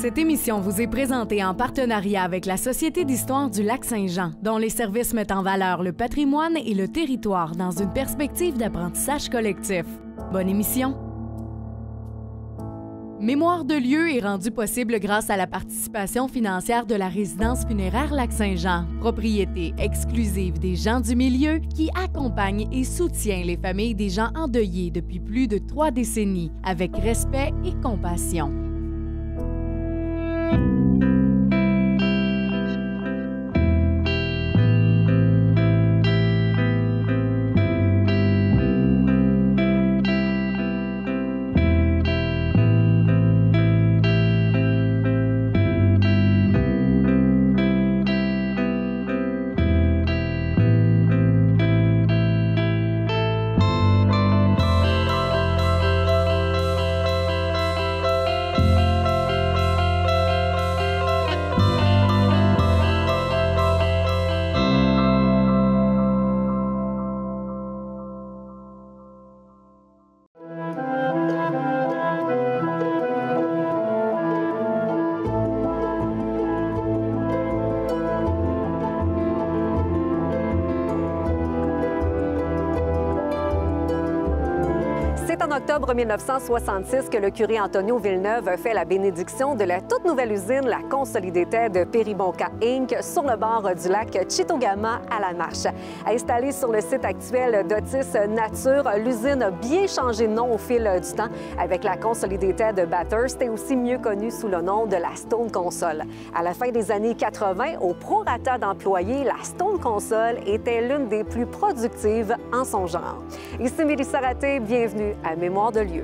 Cette émission vous est présentée en partenariat avec la Société d'histoire du Lac-Saint-Jean, dont les services mettent en valeur le patrimoine et le territoire dans une perspective d'apprentissage collectif. Bonne émission! Mémoire de lieu est rendu possible grâce à la participation financière de la résidence funéraire Lac-Saint-Jean, propriété exclusive des gens du milieu qui accompagne et soutient les familles des gens endeuillés depuis plus de 3 décennies avec respect et compassion. En octobre 1966 que le curé Antonio Villeneuve fait la bénédiction de la toute nouvelle usine, la Consolidated Péribonka Inc., sur le bord du lac Chitogama à La Marche. Installée sur le site actuel d'Otis Nature, l'usine a bien changé de nom au fil du temps avec la Consolidated Bathurst et aussi mieux connue sous le nom de la Stone Console. À la fin des années 80, au prorata d'employés, la Stone Console était l'une des plus productives en son genre. Ici Mélissa Raté, bienvenue à Mémoire de lieu.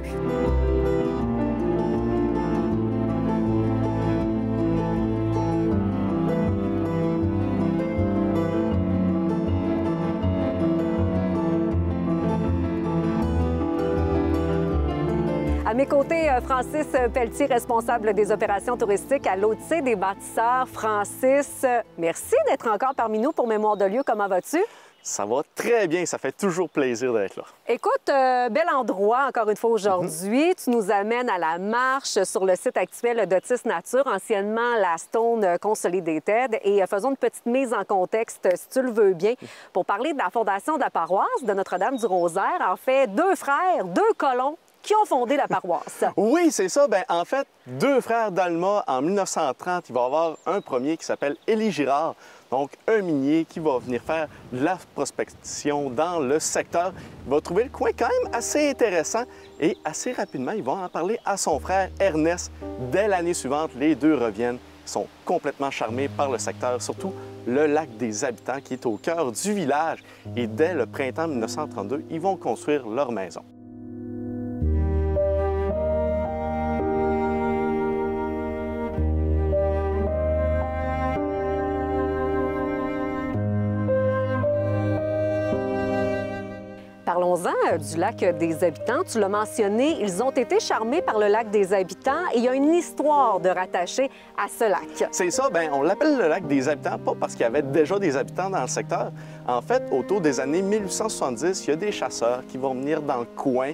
À mes côtés, Francis Pelletier, responsable des opérations touristiques à l'Odyssée des bâtisseurs. Francis, merci d'être encore parmi nous pour Mémoire de lieu. Comment vas-tu? Ça va très bien, ça fait toujours plaisir d'être là. Écoute, bel endroit encore une fois aujourd'hui. Tu nous amènes à La Marche sur le site actuel d'Otis Nature, anciennement la Stone Consolidated. Et faisons une petite mise en contexte, si tu le veux bien, pour parler de la fondation de la paroisse de Notre-Dame-du-Rosaire. En fait, 2 frères, 2 colons qui ont fondé la paroisse. Oui, c'est ça. Bien, en fait, 2 frères d'Alma en 1930. Il va y avoir un premier qui s'appelle Élie Girard. Donc, un minier qui va venir faire de la prospection dans le secteur. Il va trouver le coin quand même assez intéressant et assez rapidement, il va en parler à son frère Ernest. Dès l'année suivante, les 2 reviennent. Ils sont complètement charmés par le secteur, surtout le lac des Habitants qui est au cœur du village. Et dès le printemps 1932, ils vont construire leur maison. Parlons-en du lac des Habitants. Tu l'as mentionné, ils ont été charmés par le lac des Habitants et il y a une histoire de rattacher à ce lac. C'est ça, bien, on l'appelle le lac des Habitants, pas parce qu'il y avait déjà des habitants dans le secteur. En fait, autour des années 1870, il y a des chasseurs qui vont venir dans le coin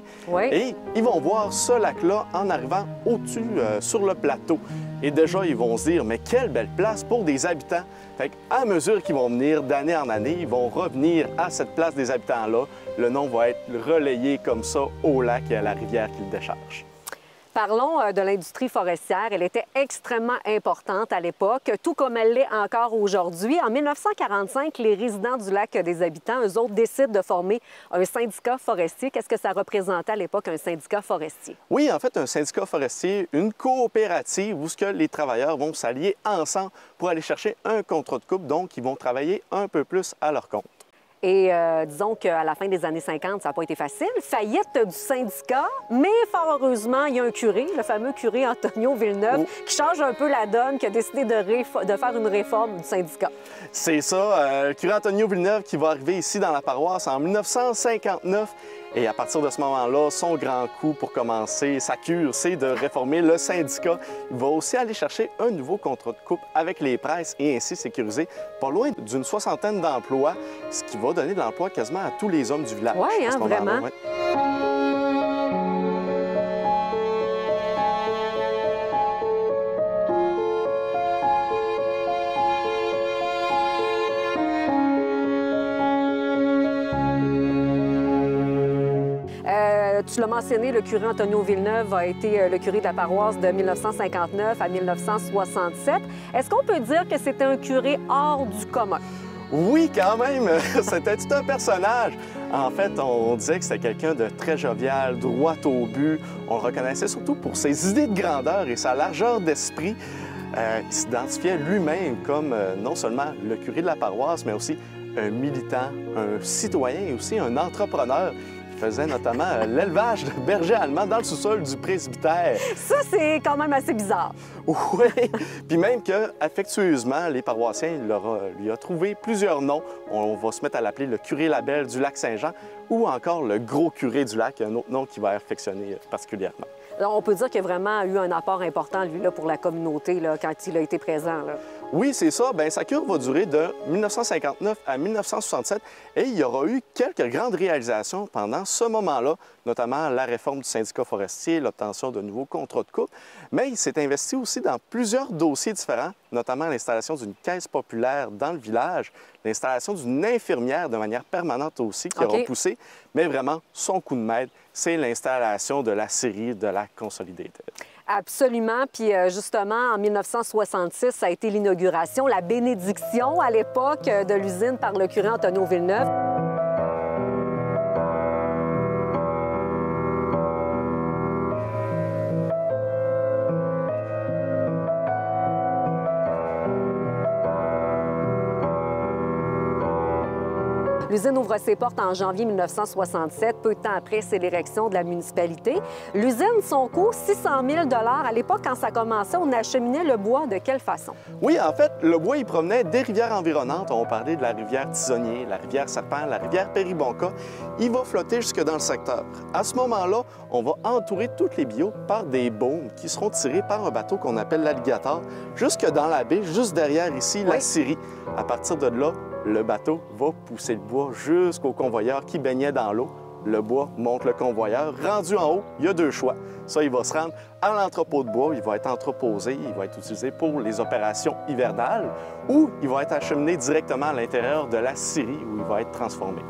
et ils vont voir ce lac-là en arrivant au-dessus, sur le plateau. Et déjà, ils vont se dire, mais quelle belle place pour des habitants! Fait qu'à mesure qu'ils vont venir d'année en année, ils vont revenir à cette place des habitants-là. Le nom va être relayé comme ça au lac et à la rivière qu'il décharge. Parlons de l'industrie forestière. Elle était extrêmement importante à l'époque, tout comme elle l'est encore aujourd'hui. En 1945, les résidents du lac des Habitants, eux autres, décident de former un syndicat forestier. Qu'est-ce que ça représentait à l'époque, un syndicat forestier? Oui, en fait, un syndicat forestier, une coopérative où les travailleurs vont s'allier ensemble pour aller chercher un contrat de coupe. Donc, ils vont travailler un peu plus à leur compte. Et disons qu'à la fin des années 50, ça n'a pas été facile. Faillite du syndicat, mais fort heureusement, il y a un curé, le fameux curé Antonio Villeneuve, qui change un peu la donne, qui a décidé de faire une réforme du syndicat. C'est ça, le curé Antonio Villeneuve qui va arriver ici dans la paroisse en 1959. Et à partir de ce moment-là, son grand coup pour commencer sa cure, c'est de réformer le syndicat. Il va aussi aller chercher un nouveau contrat de coupe avec les presses et ainsi sécuriser pas loin d'une 60aine d'emplois, ce qui va donner de l'emploi quasiment à tous les hommes du village. Oui, hein, vraiment. Ouais. tu l'as mentionné, le curé Antonio Villeneuve a été le curé de la paroisse de 1959 à 1967. Est-ce qu'on peut dire que c'était un curé hors du commun? Oui, quand même, c'était tout un personnage. En fait, on disait que c'était quelqu'un de très jovial, droit au but. On le reconnaissait surtout pour ses idées de grandeur et sa largeur d'esprit. Il s'identifiait lui-même comme non seulement le curé de la paroisse, mais aussi un militant, un citoyen et aussi un entrepreneur. Il faisait notamment l'élevage de bergers allemands dans le sous-sol du presbytère. Ça, c'est quand même assez bizarre. Oui, puis même que, affectueusement, les paroissiens lui ont trouvé plusieurs noms. On va se mettre à l'appeler le curé Labelle du Lac-Saint-Jean ou encore le gros curé du lac, un autre nom qui va affectionner particulièrement. Alors, on peut dire qu'il a vraiment eu un apport important, lui, là, pour la communauté, là, quand il a été présent. Là. Oui, c'est ça. Bien, sa cure va durer de 1959 à 1967 et il y aura eu quelques grandes réalisations pendant ce moment-là, notamment la réforme du syndicat forestier, l'obtention de nouveaux contrats de coupe. Mais il s'est investi aussi dans plusieurs dossiers différents, notamment l'installation d'une caisse populaire dans le village, l'installation d'une infirmière de manière permanente aussi qui aura poussé. Mais vraiment, son coup de maître, c'est l'installation de la scierie de la Consolidated. Absolument. Puis justement, en 1966, ça a été l'inauguration, la bénédiction à l'époque de l'usine par le curé Antonio Villeneuve. L'usine ouvre ses portes en janvier 1967. Peu de temps après, c'est l'érection de la municipalité. L'usine, son coût, 600 000 $. À l'époque, quand ça commençait, on acheminait le bois de quelle façon? Oui, en fait, le bois, il provenait des rivières environnantes. On parlait de la rivière Tisonnier, la rivière Serpent, la rivière Péribonka. Il va flotter jusque dans le secteur. À ce moment-là, on va entourer toutes les bio par des baumes qui seront tirés par un bateau qu'on appelle l'Alligator, jusque dans la baie, juste derrière ici, la scierie. À partir de là, le bateau va pousser le bois jusqu'au convoyeur qui baignait dans l'eau. Le bois monte le convoyeur. Rendu en haut, il y a deux choix. Ça, il va se rendre à l'entrepôt de bois. Il va être entreposé, il va être utilisé pour les opérations hivernales ou il va être acheminé directement à l'intérieur de la scierie où il va être transformé.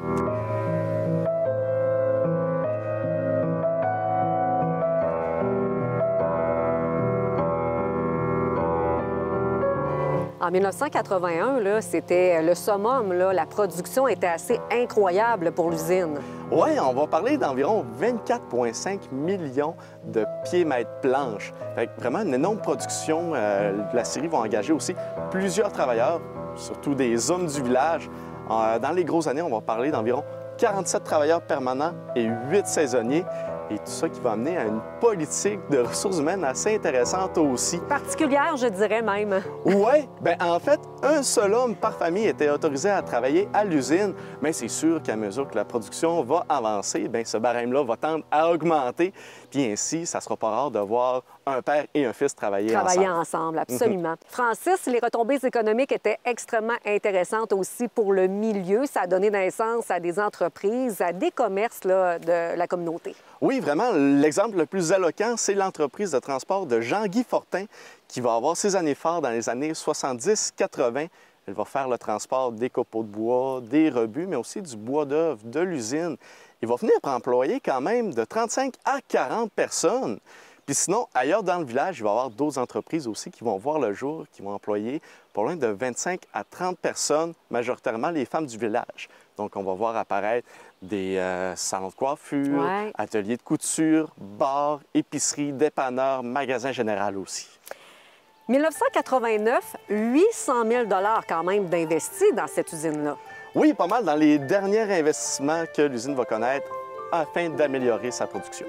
En 1981, c'était le summum. Là, la production était assez incroyable pour l'usine. Oui, on va parler d'environ 24,5 millions de pieds-mètres planches. Fait que vraiment une énorme production. La scierie va engager aussi plusieurs travailleurs, surtout des hommes du village. Dans les grosses années, on va parler d'environ 47 travailleurs permanents et 8 saisonniers. Et tout ça qui va amener à une politique de ressources humaines assez intéressante aussi. Particulière, je dirais même. Oui, bien en fait, un seul homme par famille était autorisé à travailler à l'usine, mais c'est sûr qu'à mesure que la production va avancer, bien ce barème-là va tendre à augmenter. Puis ainsi, ça ne sera pas rare de voir un père et un fils travailler ensemble, absolument. Francis, les retombées économiques étaient extrêmement intéressantes aussi pour le milieu. Ça a donné naissance à des entreprises, à des commerces là, de la communauté. Oui, vraiment, l'exemple le plus éloquent, c'est l'entreprise de transport de Jean-Guy Fortin qui va avoir ses années fortes dans les années 70-80. Elle va faire le transport des copeaux de bois, des rebuts, mais aussi du bois d'œuvre de l'usine. Il va finir par employer quand même de 35 à 40 personnes. Puis sinon, ailleurs dans le village, il va y avoir d'autres entreprises aussi qui vont voir le jour, qui vont employer pas loin de 25 à 30 personnes, majoritairement les femmes du village. Donc, on va voir apparaître des salons de coiffure, ateliers de couture, bars, épiceries, dépanneurs, magasins généraux aussi. 1989, 800 000 $ quand même d'investis dans cette usine-là. Oui, pas mal dans les derniers investissements que l'usine va connaître afin d'améliorer sa production.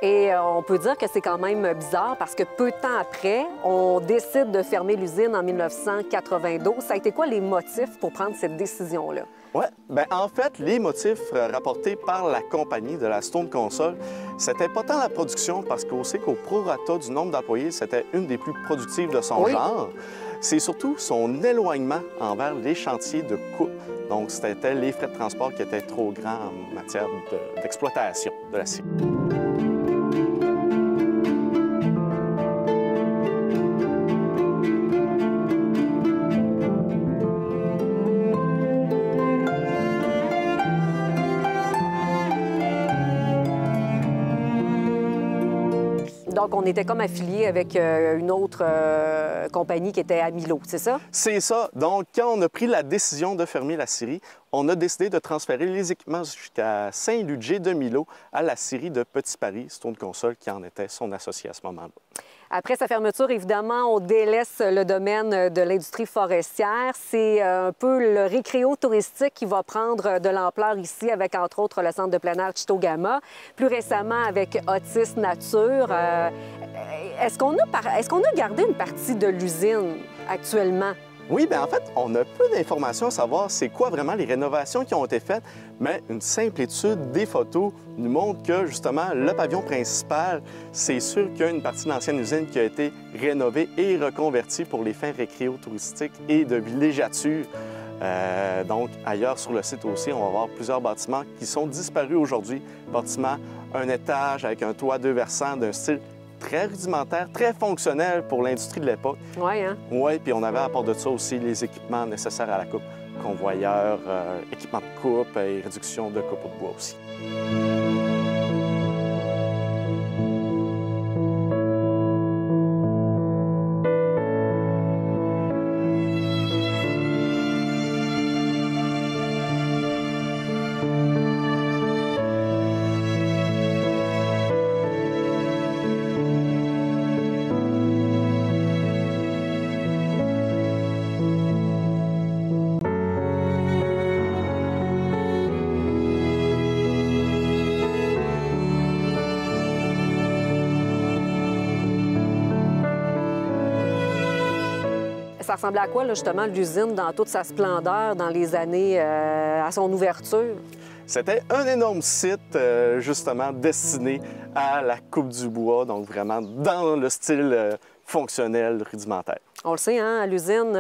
Et on peut dire que c'est quand même bizarre parce que peu de temps après, on décide de fermer l'usine en 1992. Ça a été quoi les motifs pour prendre cette décision-là? Oui, bien en fait, les motifs rapportés par la compagnie de la Stone Console, c'était pas tant la production parce qu'on sait qu'au prorata du nombre d'employés, c'était une des plus productives de son genre. C'est surtout son éloignement envers les chantiers de coupe. Donc, c'était les frais de transport qui étaient trop grands en matière d'exploitation de la scierie. Donc, on était comme affilié avec une autre compagnie qui était Amilo, c'est ça? C'est ça. Donc, quand on a pris la décision de fermer la scierie, on a décidé de transférer les équipements jusqu'à Saint-Ludger de Milo à la scierie de Petit Paris, Stone Console, qui en était son associé à ce moment-là. Après sa fermeture, évidemment, on délaisse le domaine de l'industrie forestière. C'est un peu le récréo touristique qui va prendre de l'ampleur ici, avec entre autres le centre de plein air Chitogama. Plus récemment, avec Otis Nature. Est-ce qu'on a gardé une partie de l'usine actuellement? Oui, bien en fait, on a peu d'informations à savoir c'est quoi vraiment les rénovations qui ont été faites, mais une simple étude des photos nous montre que, justement, le pavillon principal, c'est sûr qu'il y a une partie de l'ancienne usine qui a été rénovée et reconvertie pour les fins récréo-touristiques et de villégiature. Donc, ailleurs sur le site aussi, on va voir plusieurs bâtiments qui sont disparus aujourd'hui. Bâtiments, un étage avec un toit 2 versants d'un style très rudimentaire, très fonctionnel pour l'industrie de l'époque. Oui, hein? Oui, puis on avait à part de ça aussi les équipements nécessaires à la coupe. Convoyeurs, équipements de coupe et réduction de copeaux de bois aussi. Ça ressemblait à quoi, là, justement, l'usine dans toute sa splendeur dans les années à son ouverture? C'était un énorme site, justement, destiné à la coupe du bois, donc vraiment dans le style fonctionnel rudimentaire. On le sait, hein, l'usine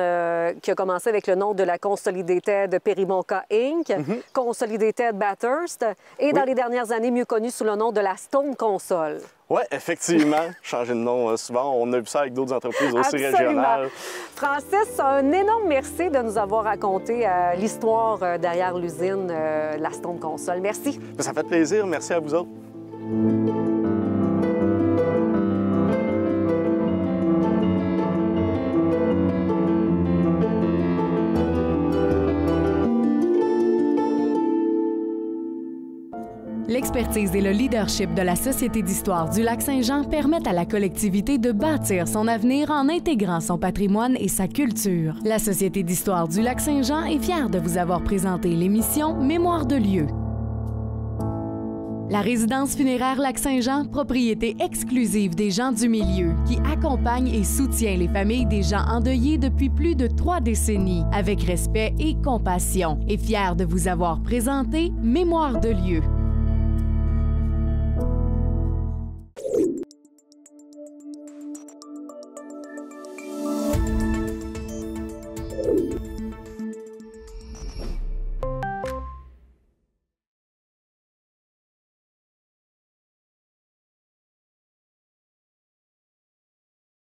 qui a commencé avec le nom de la Consolidated Peribonka Inc., Consolidated Bathurst, et dans les dernières années, mieux connue sous le nom de la Stone Console. Oui, effectivement. Changer de nom souvent. On a vu ça avec d'autres entreprises aussi Absolument. régionales. Francis, un énorme merci de nous avoir raconté l'histoire derrière l'usine la Stone Console. Merci. Ça fait plaisir. Merci à vous autres. L'expertise et le leadership de la Société d'histoire du Lac-Saint-Jean permettent à la collectivité de bâtir son avenir en intégrant son patrimoine et sa culture. La Société d'histoire du Lac-Saint-Jean est fière de vous avoir présenté l'émission Mémoire de lieu. La résidence funéraire Lac-Saint-Jean, propriété exclusive des gens du milieu, qui accompagne et soutient les familles des gens endeuillés depuis plus de 3 décennies, avec respect et compassion, est fière de vous avoir présenté Mémoire de lieu.